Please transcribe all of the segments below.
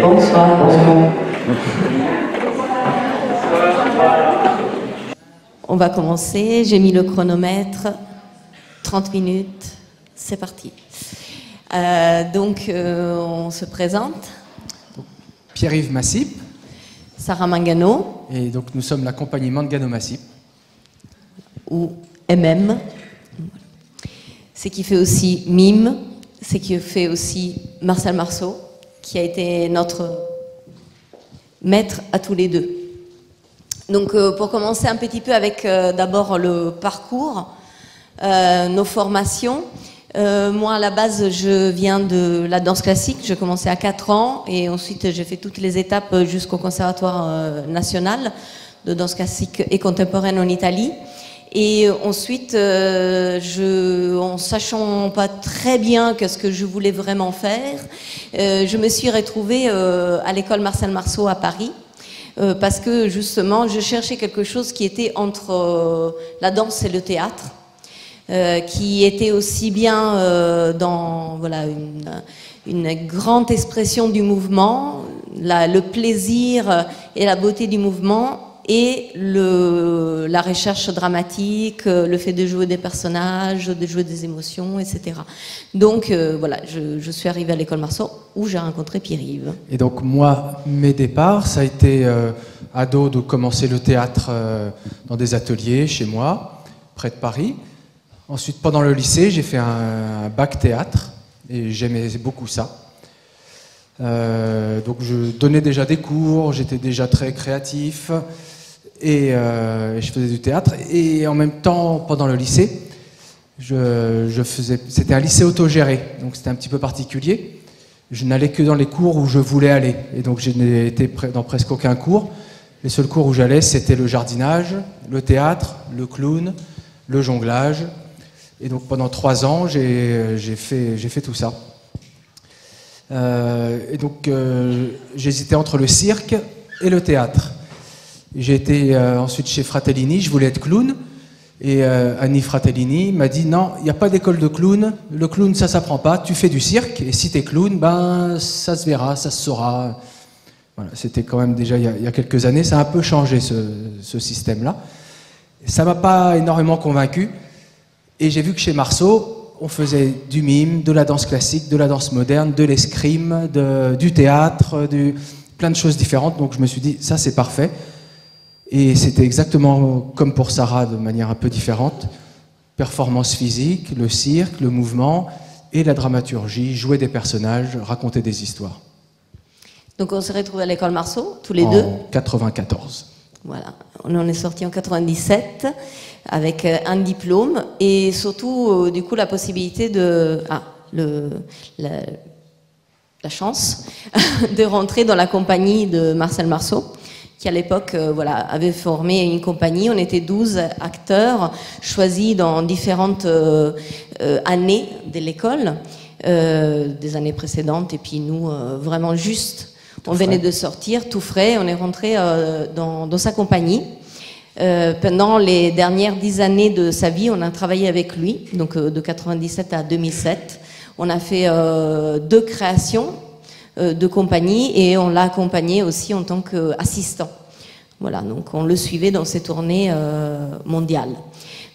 bonsoir, bonsoir. On va commencer, j'ai mis le chronomètre, 30 minutes, c'est parti. On se présente. Pierre-Yves Massip. Sarah Mangano. Et donc nous sommes la compagnie Mangano Massip. Ou MM. C'est qui fait aussi Mime, c'est qui fait aussi Marcel Marceau, qui a été notre maître à tous les deux. Donc pour commencer un petit peu avec d'abord le parcours, nos formations. Moi à la base je viens de la danse classique, j'ai commencé à 4 ans et ensuite j'ai fait toutes les étapes jusqu'au Conservatoire national de danse classique et contemporaine en Italie. Et ensuite, en sachant pas très bien qu'est-ce que je voulais vraiment faire, je me suis retrouvée à l'école Marcel Marceau à Paris, parce que justement, je cherchais quelque chose qui était entre la danse et le théâtre, qui était aussi bien dans voilà, une grande expression du mouvement, le plaisir et la beauté du mouvement, et la recherche dramatique, le fait de jouer des personnages, de jouer des émotions, etc. Donc voilà, je suis arrivée à l'école Marceau où j'ai rencontré Pierre-Yves. Et donc moi, mes départs, ça a été ado de commencer le théâtre dans des ateliers chez moi, près de Paris. Ensuite, pendant le lycée, j'ai fait un bac théâtre et j'aimais beaucoup ça. Donc je donnais déjà des cours, j'étais déjà très créatif. Et je faisais du théâtre et en même temps pendant le lycée c'était un lycée autogéré, donc c'était un petit peu particulier. Je n'allais que dans les cours où je voulais aller et donc je n'ai été dans presque aucun cours. Les seuls cours où j'allais c'était le jardinage, le théâtre, le clown, le jonglage et donc pendant 3 ans j'ai fait tout ça. Et donc j'hésitais entre le cirque et le théâtre. J'ai été ensuite chez Fratellini, je voulais être clown, et Annie Fratellini m'a dit non, il n'y a pas d'école de clown, le clown ça s'apprend pas, tu fais du cirque, et si tu es clown, ben ça se verra, ça se saura. Voilà, c'était quand même déjà il y a quelques années, ça a un peu changé ce système-là. Ça m'a pas énormément convaincu, et j'ai vu que chez Marceau, on faisait du mime, de la danse classique, de la danse moderne, de l'escrime, du théâtre, plein de choses différentes, donc je me suis dit ça c'est parfait. Et c'était exactement comme pour Sarah, de manière un peu différente. Performance physique, le cirque, le mouvement et la dramaturgie, jouer des personnages, raconter des histoires. Donc on s'est retrouvés à l'école Marceau, tous les deux. En 94. Voilà, on en est sortis en 97 avec un diplôme et surtout du coup la possibilité la chance de rentrer dans la compagnie de Marcel Marceau, qui à l'époque avait formé une compagnie. On était 12 acteurs choisis dans différentes années de l'école, des années précédentes, et puis nous, vraiment juste, on venait de sortir, tout frais, on est rentré dans sa compagnie. Pendant les dernières 10 années de sa vie, on a travaillé avec lui, donc de 97 à 2007. On a fait 2 créations de compagnie et on l'a accompagné aussi en tant qu'assistant. Voilà, donc on le suivait dans ses tournées mondiales.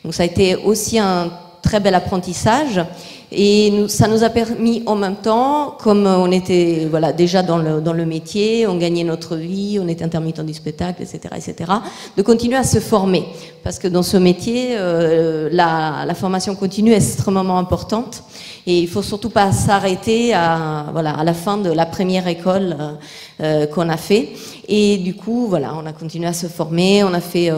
Donc ça a été aussi un très bel apprentissage et ça nous a permis en même temps, comme on était déjà dans le métier, on gagnait notre vie, on était intermittent du spectacle, etc., de continuer à se former. Parce que dans ce métier, la formation continue est extrêmement importante. Et il ne faut surtout pas s'arrêter à la fin de la première école qu'on a fait. Et du coup, on a continué à se former. On a fait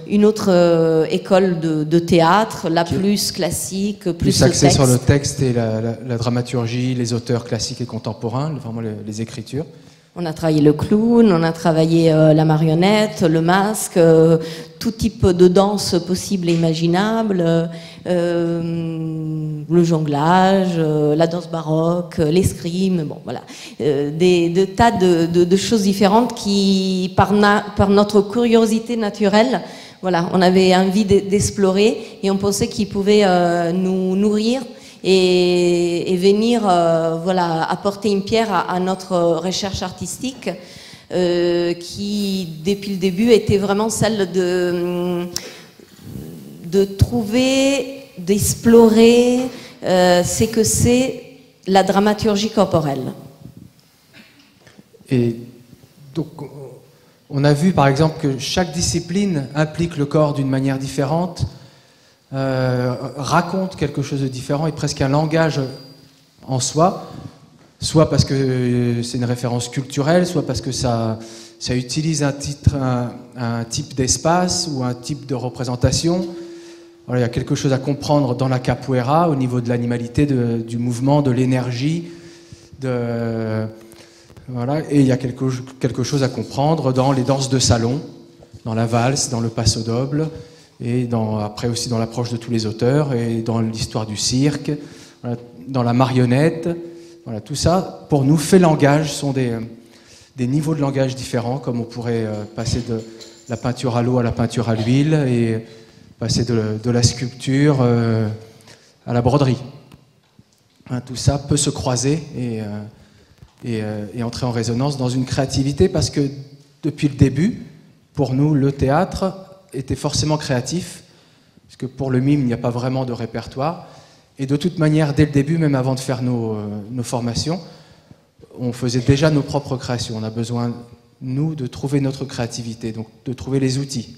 une autre école de théâtre, la plus classique, plus axée sur le texte et la dramaturgie, les auteurs classiques et contemporains, vraiment les écritures. On a travaillé le clown, on a travaillé la marionnette, le masque, tout type de danse possible et imaginable, le jonglage, la danse baroque, l'escrime, des tas de choses différentes qui, par notre curiosité naturelle, on avait envie d'explorer et on pensait qu'ils pouvaient nous nourrir et venir voilà, apporter une pierre à notre recherche artistique qui, depuis le début, était vraiment celle de trouver, d'explorer ce que c'est la dramaturgie corporelle. Et donc, on a vu par exemple que chaque discipline implique le corps d'une manière différente, raconte quelque chose de différent et presque un langage en soi, soit parce que c'est une référence culturelle, soit parce que ça utilise un type d'espace ou un type de représentation. Voilà, il y a quelque chose à comprendre dans la capoeira au niveau de l'animalité, du mouvement, de l'énergie, voilà, et il y a quelque chose à comprendre dans les danses de salon, dans la valse, dans le passo doble, et après aussi dans l'approche de tous les auteurs, et dans l'histoire du cirque, voilà, dans la marionnette. Voilà, tout ça, pour nous, fait langage, sont des niveaux de langage différents, comme on pourrait passer de la peinture à l'eau à la peinture à l'huile, et passer de la sculpture à la broderie. Hein, tout ça peut se croiser et entrer en résonance dans une créativité, parce que depuis le début, pour nous, le théâtre était forcément créatif, parce que pour le mime, il n'y a pas vraiment de répertoire. Et de toute manière, dès le début, même avant de faire nos formations, on faisait déjà nos propres créations. On a besoin, nous, de trouver notre créativité, donc de trouver les outils.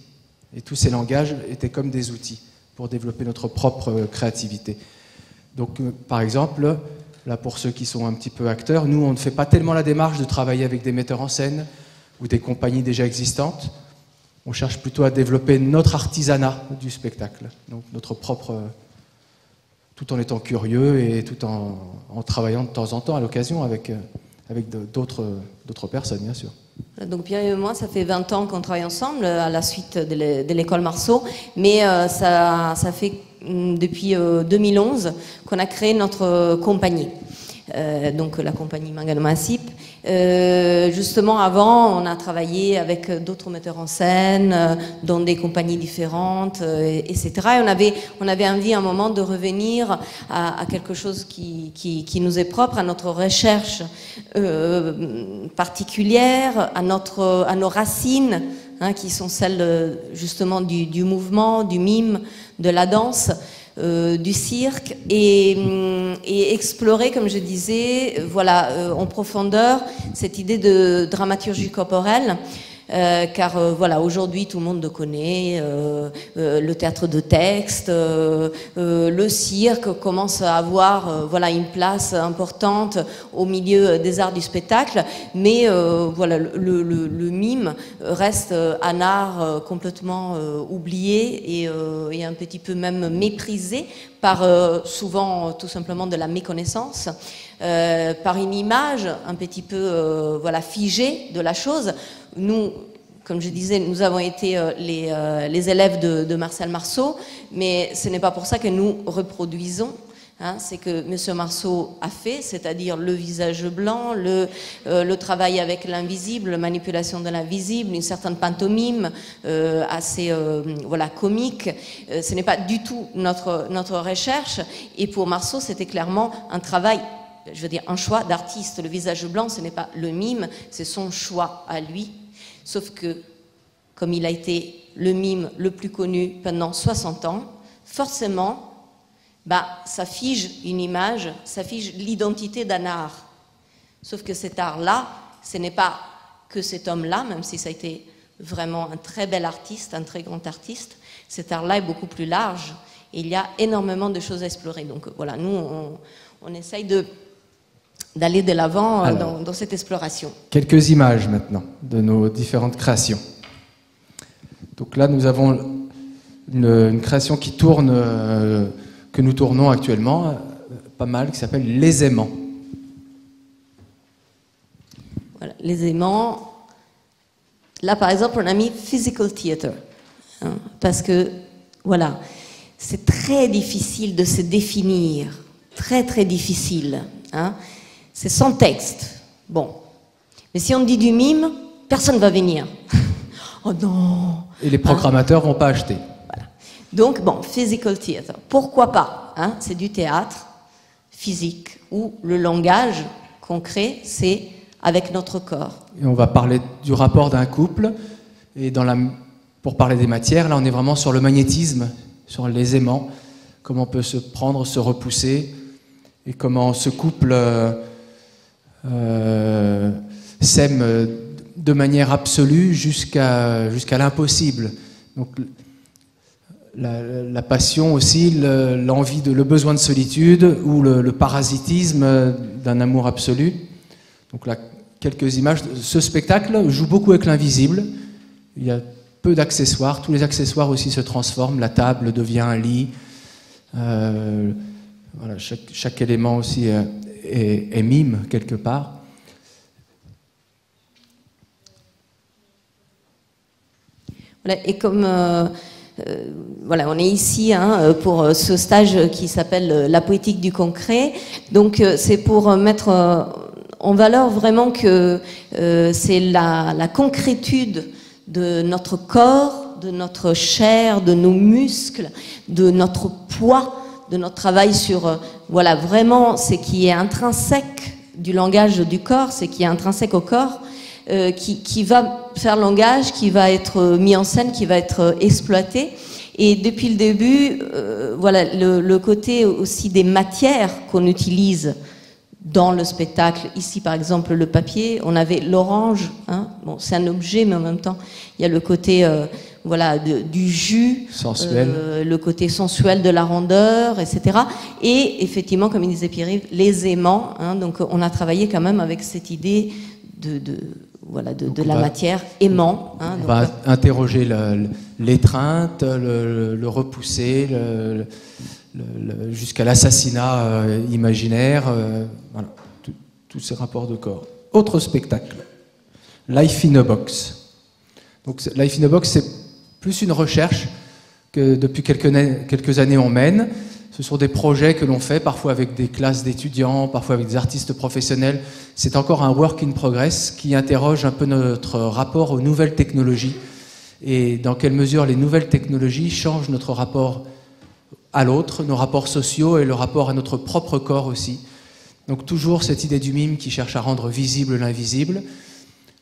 Et tous ces langages étaient comme des outils pour développer notre propre créativité. Donc, par exemple, là, pour ceux qui sont un petit peu acteurs, nous, on ne fait pas tellement la démarche de travailler avec des metteurs en scène ou des compagnies déjà existantes. On cherche plutôt à développer notre artisanat du spectacle, donc notre propre, tout en étant curieux et tout en travaillant de temps en temps à l'occasion avec d'autres personnes, bien sûr. Donc Pierre et moi, ça fait 20 ans qu'on travaille ensemble à la suite de l'école Marceau, mais ça fait depuis 2011 qu'on a créé notre compagnie, donc la compagnie Mangano Massip. Justement, avant, on a travaillé avec d'autres metteurs en scène, dans des compagnies différentes, etc. Et on avait envie à un moment de revenir à quelque chose qui nous est propre, à notre recherche particulière, à nos racines, hein, qui sont celles justement du mouvement, du mime, de la danse. Du cirque et explorer, comme je disais, voilà, en profondeur cette idée de dramaturgie corporelle, car voilà, aujourd'hui tout le monde le connaît, le théâtre de texte, le cirque commence à avoir voilà, une place importante au milieu des arts du spectacle, mais voilà, le mime reste un art complètement oublié et un petit peu même méprisé par souvent tout simplement de la méconnaissance, par une image un petit peu voilà, figée de la chose. Nous, comme je disais, nous avons été les élèves de Marcel Marceau, mais ce n'est pas pour ça que nous reproduisons. Hein, c'est que M. Marceau a fait, c'est-à-dire le visage blanc, le travail avec l'invisible, la manipulation de l'invisible, une certaine pantomime assez voilà, comique. Ce n'est pas du tout notre recherche. Et pour Marceau, c'était clairement un travail, je veux dire, un choix d'artiste. Le visage blanc, ce n'est pas le mime, c'est son choix à lui. Sauf que, comme il a été le mime le plus connu pendant 60 ans, forcément, ça fige une image, ça fige l'identité d'un art. Sauf que cet art-là, ce n'est pas que cet homme-là, même si ça a été vraiment un très bel artiste, un très grand artiste. Cet art-là est beaucoup plus large et il y a énormément de choses à explorer. Donc voilà, nous, on essaye d'aller de l'avant dans cette exploration. Quelques images maintenant de nos différentes créations. Donc là, nous avons une création qui tourne, que nous tournons actuellement, pas mal, qui s'appelle Les Aimants. Voilà, Les Aimants. Là, par exemple, on a mis physical theater, hein, parce que, voilà, c'est très difficile de se définir, très très difficile, hein. C'est sans texte. Bon. Mais si on dit du mime, personne ne va venir. Oh non. Et les programmateurs ne vont pas acheter. Voilà. Donc, bon, physical theater. Pourquoi pas, hein, c'est du théâtre. physique, où le langage concret, c'est avec notre corps. Et on va parler du rapport d'un couple, et pour parler des matières, là on est vraiment sur le magnétisme, sur les aimants, comment on peut se prendre, se repousser, et comment ce couple s'aime de manière absolue jusqu'à l'impossible. Donc la passion aussi, l'envie, le besoin de solitude ou le parasitisme d'un amour absolu. Donc là, quelques images. Ce spectacle joue beaucoup avec l'invisible. Il y a peu d'accessoires. Tous les accessoires aussi se transforment. La table devient un lit. Voilà, chaque élément aussi est mime quelque part. Voilà, et comme voilà, on est ici pour ce stage qui s'appelle La poétique du concret. Donc c'est pour mettre en valeur vraiment que c'est la concrétude de notre corps, de notre chair, de nos muscles, de notre poids, de notre travail sur voilà, vraiment ce qui est intrinsèque du langage du corps, ce qui est intrinsèque au corps, qui va faire langage, qui va être mis en scène, qui va être exploité. Et depuis le début, voilà, le côté aussi des matières qu'on utilise dans le spectacle. Ici, par exemple, le papier, on avait l'orange. Hein, bon, c'est un objet, mais en même temps, il y a le côté voilà, du jus, sensuel. Le côté sensuel de la rondeur, etc. Et effectivement, comme il disait Pierre-Yves, les aimants. Hein, donc, on a travaillé quand même avec cette idée voilà, de la matière aimant. Hein, on va interroger l'étreinte, le repousser, jusqu'à l'assassinat imaginaire, voilà, tous ces rapports de corps. Autre spectacle, Life in a Box. Donc, Life in a Box, c'est plus une recherche que depuis quelques années on mène. Ce sont des projets que l'on fait, parfois avec des classes d'étudiants, parfois avec des artistes professionnels. C'est encore un work in progress qui interroge un peu notre rapport aux nouvelles technologies et dans quelle mesure les nouvelles technologies changent notre rapport à l'autre, nos rapports sociaux et le rapport à notre propre corps aussi. Donc toujours cette idée du mime qui cherche à rendre visible l'invisible.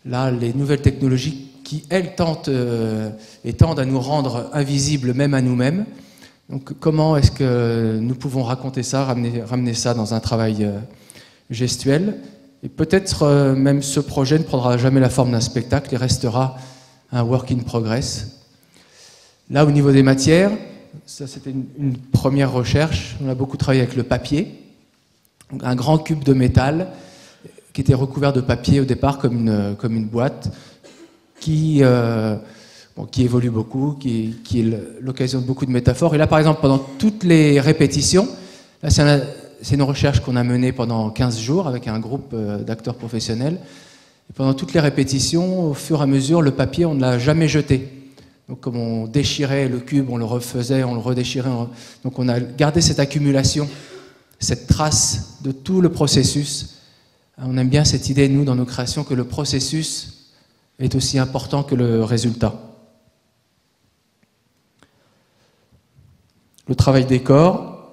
Là, les nouvelles technologies qui, elles, tendent à nous rendre invisibles même à nous-mêmes. Donc comment est-ce que nous pouvons raconter ça, ramener ça dans un travail gestuel? Et peut-être même ce projet ne prendra jamais la forme d'un spectacle et restera un work in progress. Là, au niveau des matières, ça c'était une première recherche. On a beaucoup travaillé avec le papier. Donc, un grand cube de métal qui était recouvert de papier au départ comme une boîte qui évolue beaucoup, qui est l'occasion de beaucoup de métaphores. Et là, par exemple, pendant toutes les répétitions, là, c'est une recherche qu'on a menée pendant 15 jours avec un groupe d'acteurs professionnels. Et pendant toutes les répétitions, au fur et à mesure, le papier, on ne l'a jamais jeté. Donc, comme on déchirait le cube, on le refaisait, on le redéchirait. Donc, on a gardé cette accumulation, cette trace de tout le processus. On aime bien cette idée, nous, dans nos créations, que le processus est aussi important que le résultat. Le travail des corps,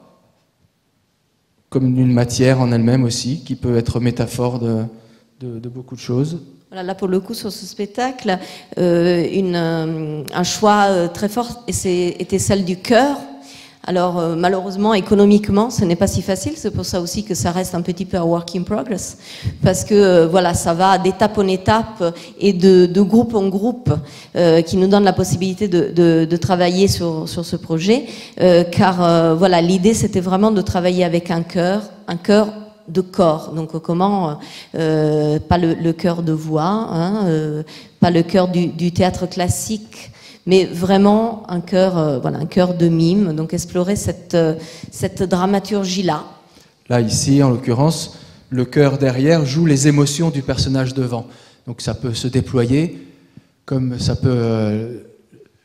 comme une matière en elle-même aussi, qui peut être métaphore de beaucoup de choses. Voilà, là, pour le coup, sur ce spectacle, un choix très fort était celle du cœur. Alors, malheureusement, économiquement, ce n'est pas si facile. C'est pour ça aussi que ça reste un petit peu un work in progress. Parce que, voilà, ça va d'étape en étape et de groupe en groupe qui nous donne la possibilité de travailler sur ce projet. Car, voilà, l'idée, c'était vraiment de travailler avec un cœur de corps. Donc, comment, pas le cœur de voix, hein, pas le cœur du théâtre classique, mais vraiment un cœur, voilà, un cœur de mime. Donc explorer cette dramaturgie-là. Là, ici, en l'occurrence, le cœur derrière joue les émotions du personnage devant. Donc ça peut se déployer, comme ça peut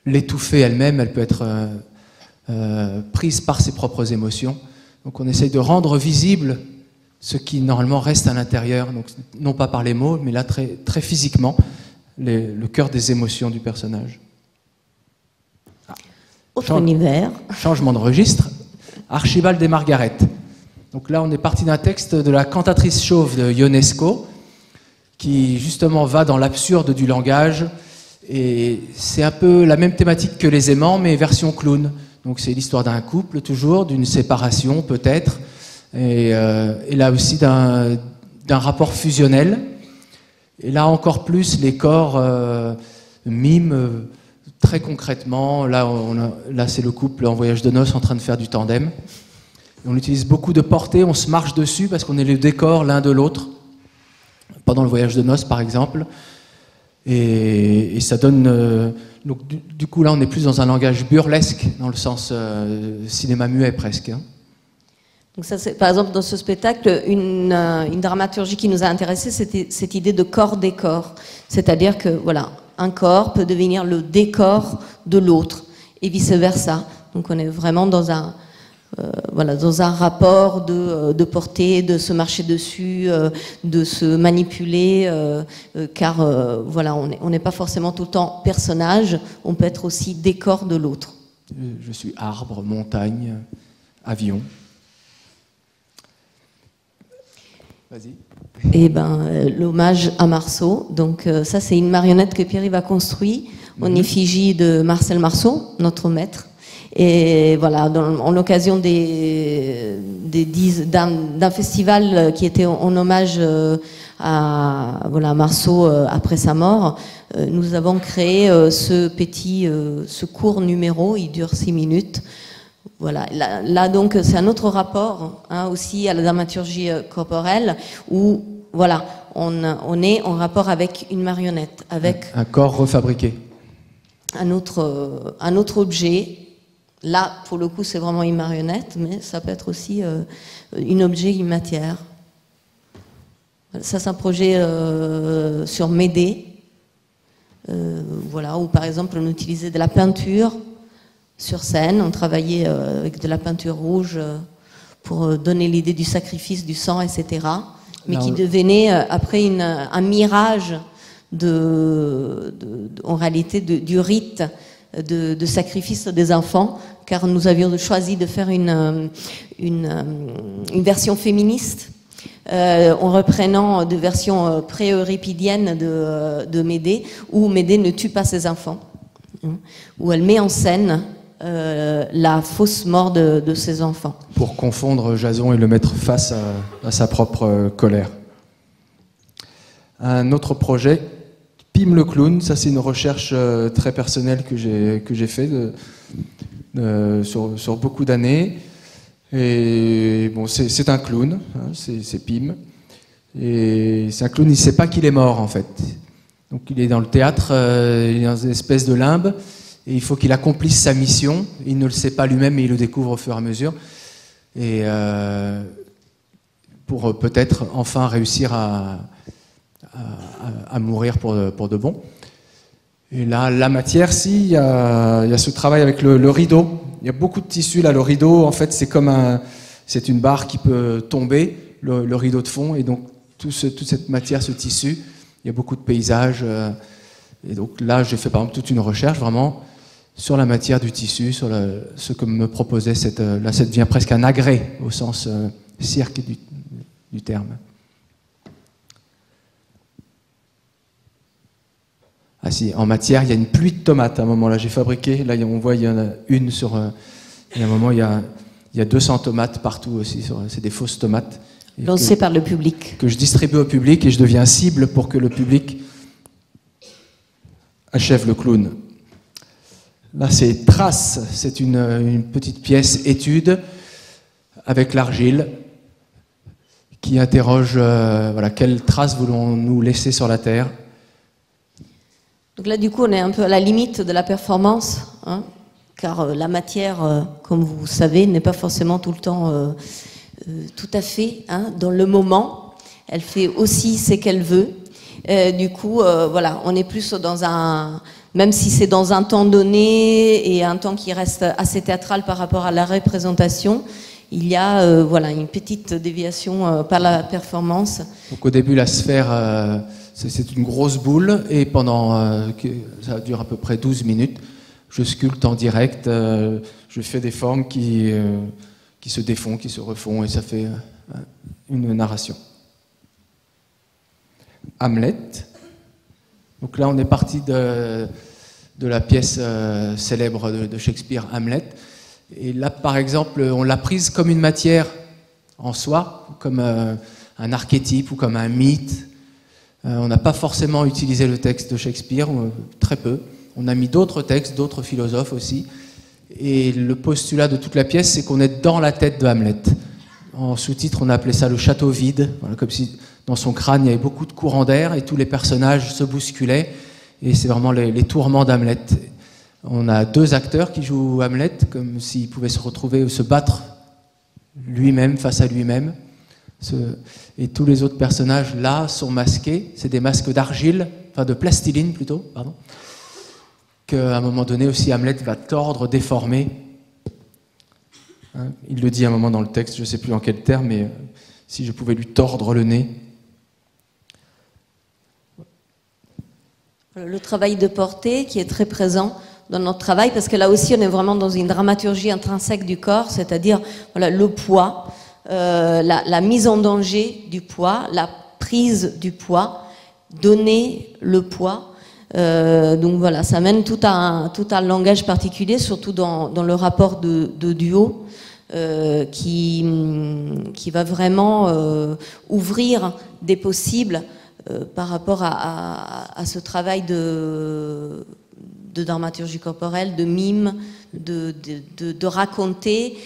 l'étouffer elle-même, elle peut être prise par ses propres émotions. Donc on essaye de rendre visible ce qui normalement reste à l'intérieur, donc non pas par les mots, mais là très, très physiquement, le cœur des émotions du personnage. Autre univers. Changement de registre. Archibald et Margaret. Donc là, on est parti d'un texte de la cantatrice chauve de Ionesco, qui justement va dans l'absurde du langage, et c'est un peu la même thématique que Les Aimants, mais version clown. Donc c'est l'histoire d'un couple toujours, d'une séparation peut-être, et là aussi d'un rapport fusionnel. Et là encore plus, les corps miment très concrètement. Là c'est le couple en voyage de noces en train de faire du tandem. Et on utilise beaucoup de portées, on se marche dessus parce qu'on est le décor l'un de l'autre, pendant le voyage de noces par exemple. Et ça donne... donc du coup là on est plus dans un langage burlesque, dans le sens cinéma muet presque. Hein. Donc ça, par exemple, dans ce spectacle, une dramaturgie qui nous a intéressés, c'était cette idée de corps-décor. C'est-à-dire que, voilà, un corps peut devenir le décor de l'autre, et vice-versa. Donc on est vraiment dans un, dans un rapport de portée, de se marcher dessus, de se manipuler, car voilà, on n'est pas forcément tout le temps personnage, on peut être aussi décor de l'autre. Je suis arbre, montagne, avion. Vas-y. Et l'hommage à Marceau. Donc ça, c'est une marionnette que Pierre-Yves a construite en effigie de Marcel Marceau, notre maître. Et voilà, en l'occasion d'un festival qui était en hommage à Marceau après sa mort, nous avons créé ce court numéro. Il dure 6 minutes. Voilà, là donc c'est un autre rapport aussi à la dramaturgie corporelle où voilà, on est en rapport avec une marionnette, avec un corps refabriqué, un autre objet. Là pour le coup c'est vraiment une marionnette, mais ça peut être aussi un objet, une matière. Ça c'est un projet sur Médée, où par exemple on utilisait de la peinture sur scène, on travaillait avec de la peinture rouge pour donner l'idée du sacrifice, du sang, etc. Mais qui devenait après un mirage en réalité du rite de sacrifice des enfants, car nous avions choisi de faire une version féministe en reprenant des versions pré-euripidiennes de Médée, où Médée ne tue pas ses enfants, où elle met en scène la fausse mort de ses enfants. Pour confondre Jason et le mettre face à sa propre colère. Un autre projet, Pim le clown, ça c'est une recherche très personnelle que j'ai fait sur beaucoup d'années. Et bon, c'est un clown, c'est Pim. Et c'est un clown, il ne sait pas qu'il est mort en fait. Donc il est dans le théâtre, il est dans une espèce de limbe. Et il faut qu'il accomplisse sa mission. Il ne le sait pas lui-même, mais il le découvre au fur et à mesure. Et pour peut-être enfin réussir à mourir pour de bon. Et là, la matière, il y a ce travail avec le rideau. Il y a beaucoup de tissus là. Le rideau, en fait, c'est une barre qui peut tomber, le rideau de fond. Et donc, toute cette matière, ce tissu, il y a beaucoup de paysages. Et donc là, j'ai fait par exemple toute une recherche vraiment sur la matière du tissu, sur ce que me proposait là, ça devient presque un agrès au sens cirque du terme. Ah si, en matière, il y a une pluie de tomates à un moment là. J'ai fabriqué, là on voit il y en a une sur. Il y a un moment il y a 200 tomates partout aussi. C'est des fausses tomates. Lancées par le public. Que je distribue au public et je deviens cible pour que le public achève le clown. Là, c'est Trace, c'est une petite pièce étude avec l'argile qui interroge quelles traces voulons-nous laisser sur la Terre. Donc là, du coup, on est un peu à la limite de la performance, car la matière, comme vous savez, n'est pas forcément tout le temps tout à fait dans le moment. Elle fait aussi ce qu'elle veut. Du coup, on est plus dans même si c'est dans un temps donné et un temps qui reste assez théâtral par rapport à la représentation, il y a une petite déviation par la performance. Donc au début, la sphère, c'est une grosse boule et ça dure à peu près 12 minutes. Je sculpte en direct, je fais des formes qui se défont, qui se refont et ça fait une narration. Hamlet. Donc là, on est parti de la pièce célèbre de Shakespeare, Hamlet. Et là, par exemple, on l'a prise comme une matière en soi, comme un archétype ou comme un mythe. On n'a pas forcément utilisé le texte de Shakespeare, très peu. On a mis d'autres textes, d'autres philosophes aussi. Et le postulat de toute la pièce, c'est qu'on est dans la tête de Hamlet. En sous-titre, on a appelé ça le château vide, voilà, comme si dans son crâne, il y avait beaucoup de courants d'air et tous les personnages se bousculaient. Et c'est vraiment les tourments d'Hamlet. On a 2 acteurs qui jouent Hamlet, comme s'il pouvait se retrouver ou se battre lui-même face à lui-même. Et tous les autres personnages, là, sont masqués. C'est des masques d'argile, enfin de plastiline plutôt, pardon. Qu'à un moment donné aussi, Hamlet va tordre, déformer. Hein, il le dit à un moment dans le texte, je ne sais plus en quel terme, mais si je pouvais lui tordre le nez. Le travail de portée qui est très présent dans notre travail, parce que là aussi on est vraiment dans une dramaturgie intrinsèque du corps, c'est-à-dire voilà, le poids, la mise en danger du poids, la prise du poids, donner le poids. Donc voilà, ça mène tout un langage particulier, surtout dans le rapport de duo, qui va vraiment ouvrir des possibles par rapport à ce travail de dramaturgie corporelle, de mime, de raconter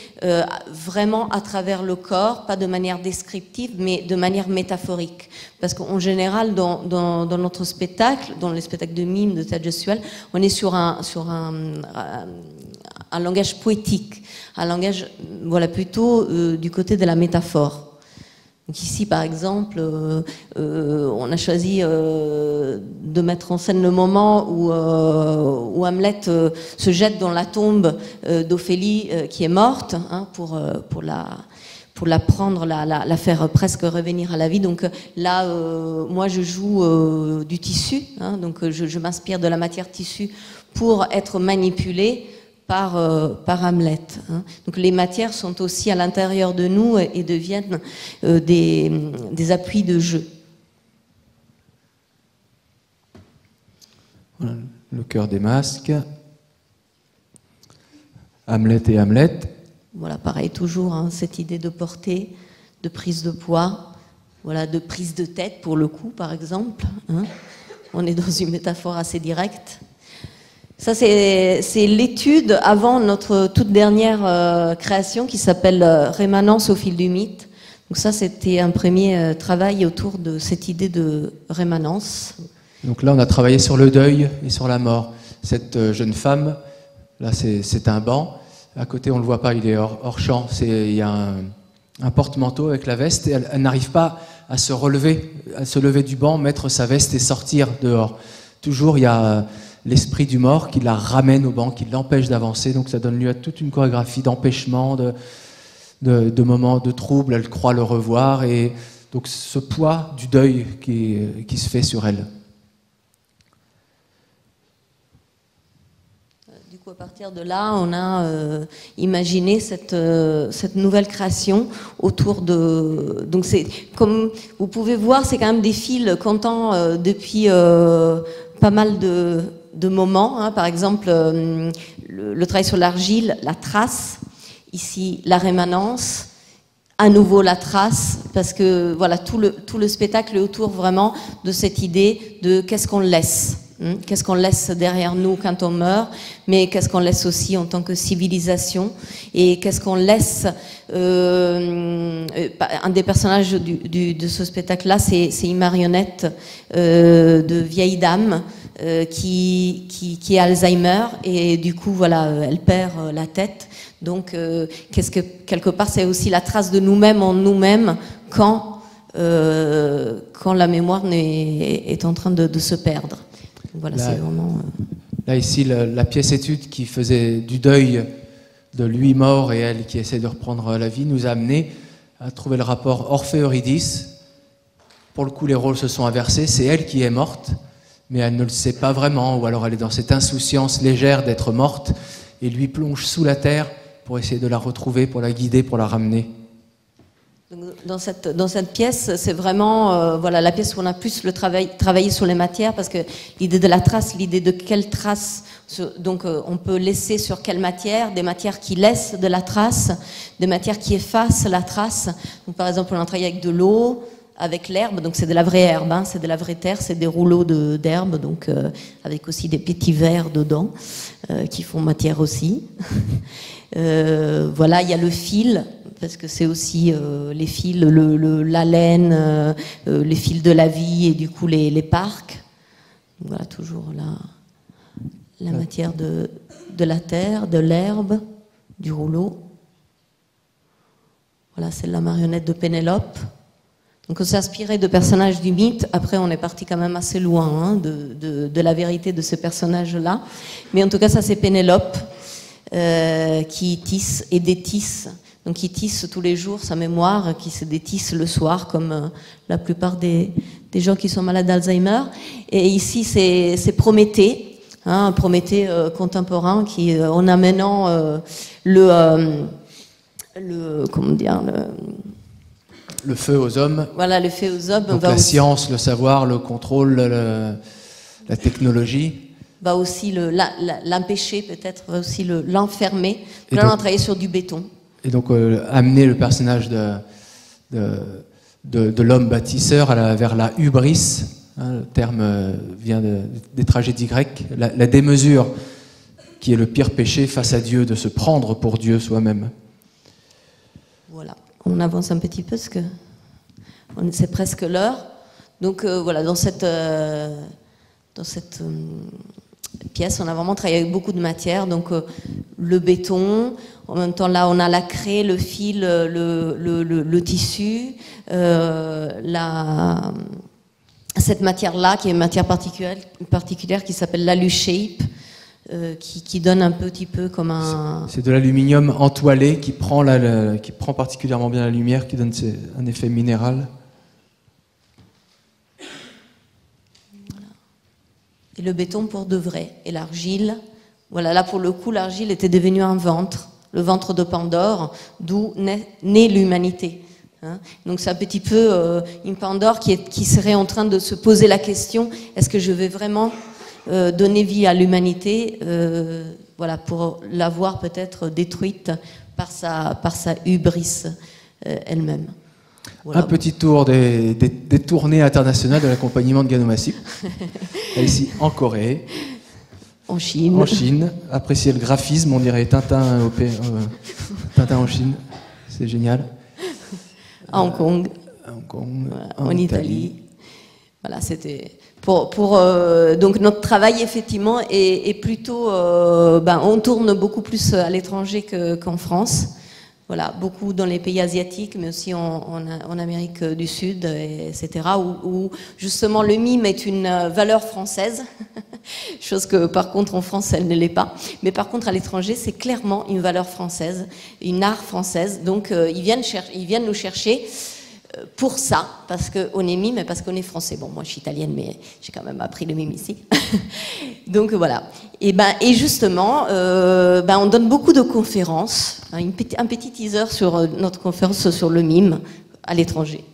vraiment à travers le corps, pas de manière descriptive, mais de manière métaphorique. Parce qu'en général, dans notre spectacle, dans les spectacles de mime, de théâtre gestuel, on est sur un langage poétique, un langage voilà, plutôt du côté de la métaphore. Donc ici, par exemple, on a choisi de mettre en scène le moment où Hamlet se jette dans la tombe d'Ophélie qui est morte, hein, pour la prendre, la faire presque revenir à la vie. Donc là, moi, je joue du tissu, hein, donc je m'inspire de la matière tissu pour être manipulée par Hamlet. Hein. Donc les matières sont aussi à l'intérieur de nous et deviennent des appuis de jeu. Voilà, le cœur des masques. Hamlet et Hamlet. Voilà, pareil, toujours hein, cette idée de portée, de prise de poids, voilà, de prise de tête pour le coup, par exemple. Hein. On est dans une métaphore assez directe. Ça, c'est l'étude avant notre toute dernière création qui s'appelle Rémanence au fil du mythe. Donc ça, c'était un premier travail autour de cette idée de rémanence. Donc là, on a travaillé sur le deuil et sur la mort. Cette jeune femme, là, c'est un banc. À côté, on ne le voit pas, il est hors champ. Il y a un porte-manteau avec la veste et elle n'arrive pas à se lever du banc, mettre sa veste et sortir dehors. Toujours, il y a l'esprit du mort qui la ramène au banc, qui l'empêche d'avancer. Donc ça donne lieu à toute une chorégraphie d'empêchement, de moments de trouble. Elle croit le revoir. Et donc ce poids du deuil qui se fait sur elle. Du coup, à partir de là, on a imaginé cette nouvelle création autour de... Donc c'est, comme vous pouvez voir, c'est quand même des fils comptant depuis pas mal de moments, hein. Par exemple le travail sur l'argile, la trace, ici la rémanence, à nouveau la trace, parce que voilà, tout le spectacle est autour vraiment de cette idée de qu'est-ce qu'on laisse, hein, qu'est-ce qu'on laisse derrière nous quand on meurt, mais qu'est-ce qu'on laisse aussi en tant que civilisation, et qu'est-ce qu'on laisse. Un des personnages de ce spectacle-là, c'est une marionnette de vieille dame qui a Alzheimer, et du coup voilà, elle perd la tête. Donc quelque part c'est aussi la trace de nous-mêmes en nous-mêmes quand la mémoire est en train de se perdre. Donc voilà, c'est vraiment là ici la pièce étude qui faisait du deuil de lui mort et elle qui essaie de reprendre la vie nous a amené à trouver le rapport Orphée-Eurydice. Pour le coup, les rôles se sont inversés, c'est elle qui est morte, mais elle ne le sait pas vraiment, ou alors elle est dans cette insouciance légère d'être morte, et lui plonge sous la terre pour essayer de la retrouver, pour la guider, pour la ramener. Dans cette pièce, c'est vraiment voilà, la pièce où on a plus travaillé sur les matières, parce que l'idée de la trace, l'idée de quelle trace, donc on peut laisser sur quelle matière, des matières qui laissent de la trace, des matières qui effacent la trace. Donc, par exemple, on a travaillé avec de l'eau, avec l'herbe, donc c'est de la vraie herbe, hein, c'est de la vraie terre, c'est des rouleaux d'herbe, donc avec aussi des petits vers dedans qui font matière aussi. Voilà, il y a le fil, parce que c'est aussi les fils, la laine, les fils de la vie et du coup les parcs. Voilà, toujours la matière de la terre, de l'herbe, du rouleau. Voilà, c'est la marionnette de Pénélope. Donc on s'est inspiré de personnages du mythe. Après, on est parti quand même assez loin hein, de la vérité de ce personnage-là. Mais en tout cas, ça c'est Pénélope qui tisse et détisse. Donc qui tisse tous les jours sa mémoire, qui se détisse le soir, comme la plupart des gens qui sont malades d'Alzheimer. Et ici, c'est Prométhée, hein, un Prométhée contemporain qui, en amenant comment dire, le feu aux hommes. Voilà, le feu aux hommes. Donc la science, le savoir, le contrôle, la technologie. Va aussi l'empêcher, peut-être, va aussi l'enfermer. Là, on a travaillé sur du béton. Et donc amener le personnage de l'homme bâtisseur vers la hubris, hein, le terme vient des tragédies grecques, la démesure, qui est le pire péché face à Dieu, de se prendre pour Dieu soi-même. Voilà, on avance un petit peu parce que c'est presque l'heure. Donc voilà, dans cette pièce, on a vraiment travaillé avec beaucoup de matières. Donc le béton, en même temps là on a la craie, le fil, le tissu, cette matière-là qui est une matière particulière qui s'appelle l'alu-shape, qui donne un petit peu comme un... C'est de l'aluminium entoilé qui prend particulièrement bien la lumière, qui donne un effet minéral. Et le béton pour de vrai. Et l'argile, voilà, là pour le coup, l'argile était devenue un ventre, le ventre de Pandore, d'où naît l'humanité. Hein. Donc c'est un petit peu une Pandore qui serait en train de se poser la question, est-ce que je vais vraiment donner vie à l'humanité, voilà, pour l'avoir peut-être détruite par sa hubris elle-même. Voilà. Un petit tour des tournées internationales de l'accompagnement de Gano Massip. Ici, en Corée. En Chine. En Chine. Apprécier le graphisme, on dirait Tintin en Chine. C'est génial. À Hong Kong. À Hong Kong. Voilà, en Italie. Voilà, c'était... donc notre travail, effectivement, est plutôt... on tourne beaucoup plus à l'étranger qu'en France. Voilà, beaucoup dans les pays asiatiques, mais aussi en Amérique du Sud, etc., où justement le mime est une valeur française, chose que par contre en France elle ne l'est pas. Mais par contre à l'étranger c'est clairement une valeur française, une art française. Donc ils viennent nous chercher pour ça, parce qu'on est mime et parce qu'on est français. Bon, moi je suis italienne, mais j'ai quand même appris le mime ici. Donc voilà. Et justement, on donne beaucoup de conférences, hein, un petit teaser sur notre conférence sur le mime à l'étranger.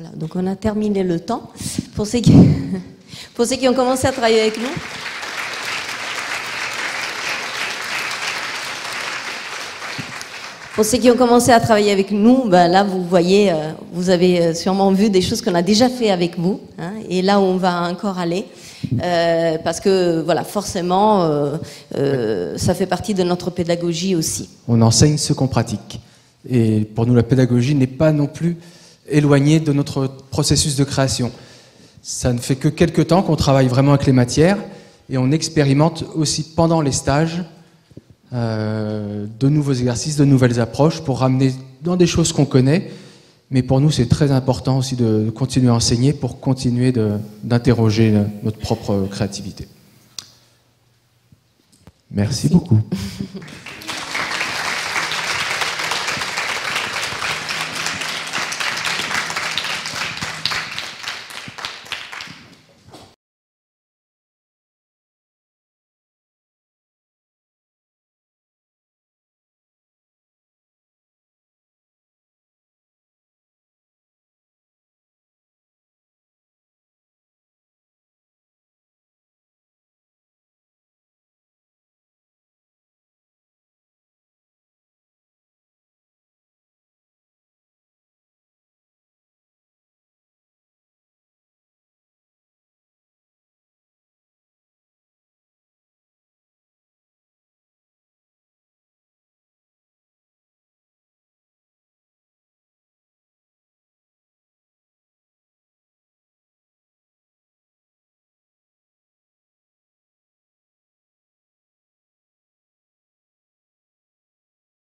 Voilà, donc on a terminé le temps. Pour ceux qui, pour ceux qui ont commencé à travailler avec nous, ben là vous voyez, vous avez sûrement vu des choses qu'on a déjà fait avec vous, hein, et là où on va encore aller, parce que voilà, forcément, ça fait partie de notre pédagogie aussi. On enseigne ce qu'on pratique. Et pour nous, la pédagogie n'est pas non plus éloignée de notre processus de création. Ça ne fait que quelques temps qu'on travaille vraiment avec les matières, et on expérimente aussi pendant les stages de nouveaux exercices, de nouvelles approches pour ramener dans des choses qu'on connaît. Mais pour nous, c'est très important aussi de continuer à enseigner pour continuer d'interroger notre propre créativité. Merci beaucoup.